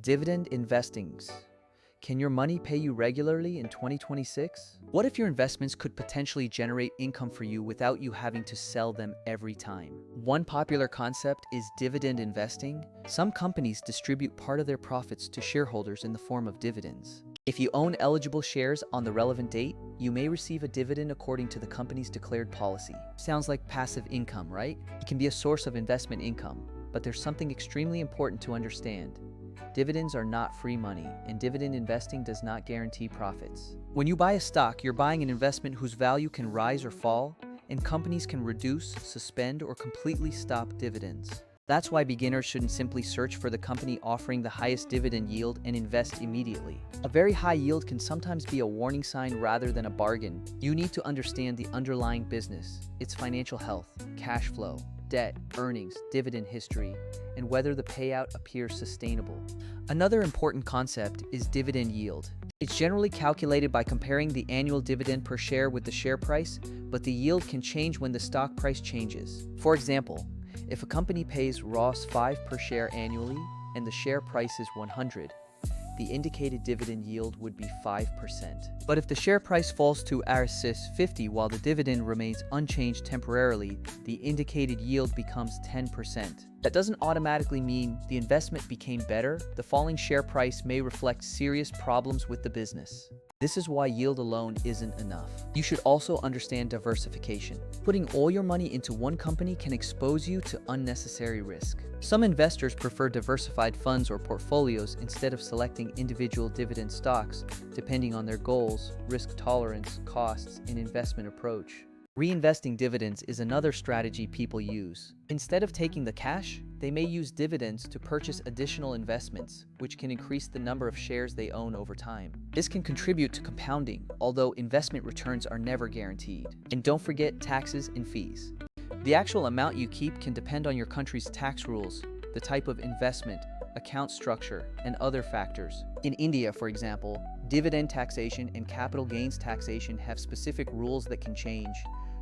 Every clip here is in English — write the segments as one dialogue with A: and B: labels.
A: Dividend investings. Can your money pay you regularly in 2026? What if your investments could potentially generate income for you without you having to sell them every time? One popular concept is dividend investing. Some companies distribute part of their profits to shareholders in the form of dividends. If you own eligible shares on the relevant date, you may receive a dividend according to the company's declared policy. Sounds like passive income, right? It can be a source of investment income, but there's something extremely important to understand. Dividends are not free money, and dividend investing does not guarantee profits. When you buy a stock, you're buying an investment whose value can rise or fall, and companies can reduce, suspend, or completely stop dividends. That's why beginners shouldn't simply search for the company offering the highest dividend yield and invest immediately. A very high yield can sometimes be a warning sign rather than a bargain. You need to understand the underlying business, its financial health, cash flow, debt, earnings, dividend history, and whether the payout appears sustainable. Another important concept is dividend yield. It's generally calculated by comparing the annual dividend per share with the share price, but the yield can change when the stock price changes. For example, if a company pays ROS 5 per share annually and the share price is 100, the indicated dividend yield would be 5%. But if the share price falls to RSIS 50 while the dividend remains unchanged temporarily, the indicated yield becomes 10%. That doesn't automatically mean the investment became better. The falling share price may reflect serious problems with the business. This is why yield alone isn't enough. You should also understand diversification. Putting all your money into one company can expose you to unnecessary risk. Some investors prefer diversified funds or portfolios instead of selecting individual dividend stocks, depending on their goals, risk tolerance, costs, and investment approach. Reinvesting dividends is another strategy people use. Instead of taking the cash, they may use dividends to purchase additional investments, which can increase the number of shares they own over time. This can contribute to compounding, although investment returns are never guaranteed. And don't forget taxes and fees. The actual amount you keep can depend on your country's tax rules, the type of investment, account structure, and other factors. In India, for example, dividend taxation and capital gains taxation have specific rules that can change,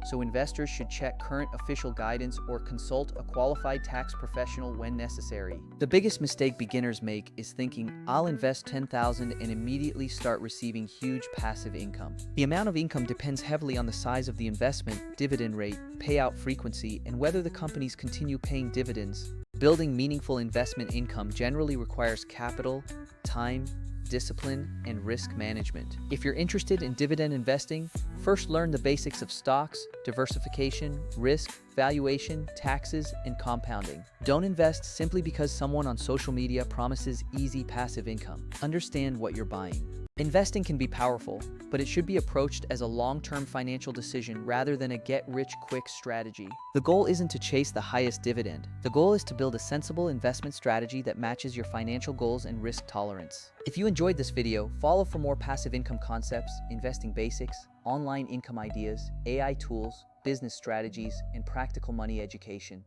A: so investors should check current official guidance or consult a qualified tax professional when necessary. The biggest mistake beginners make is thinking, I'll invest $10,000 and immediately start receiving huge passive income. The amount of income depends heavily on the size of the investment, dividend rate, payout frequency, and whether the companies continue paying dividends. Building meaningful investment income generally requires capital, time, discipline, and risk management. If you're interested in dividend investing, first learn the basics of stocks, diversification, risk, valuation, taxes, and compounding. Don't invest simply because someone on social media promises easy passive income. Understand what you're buying. Investing can be powerful, but it should be approached as a long-term financial decision rather than a get-rich-quick strategy. The goal isn't to chase the highest dividend. The goal is to build a sensible investment strategy that matches your financial goals and risk tolerance. If you enjoyed this video, follow for more passive income concepts, investing basics, online income ideas, AI tools, business strategies, and practical money education.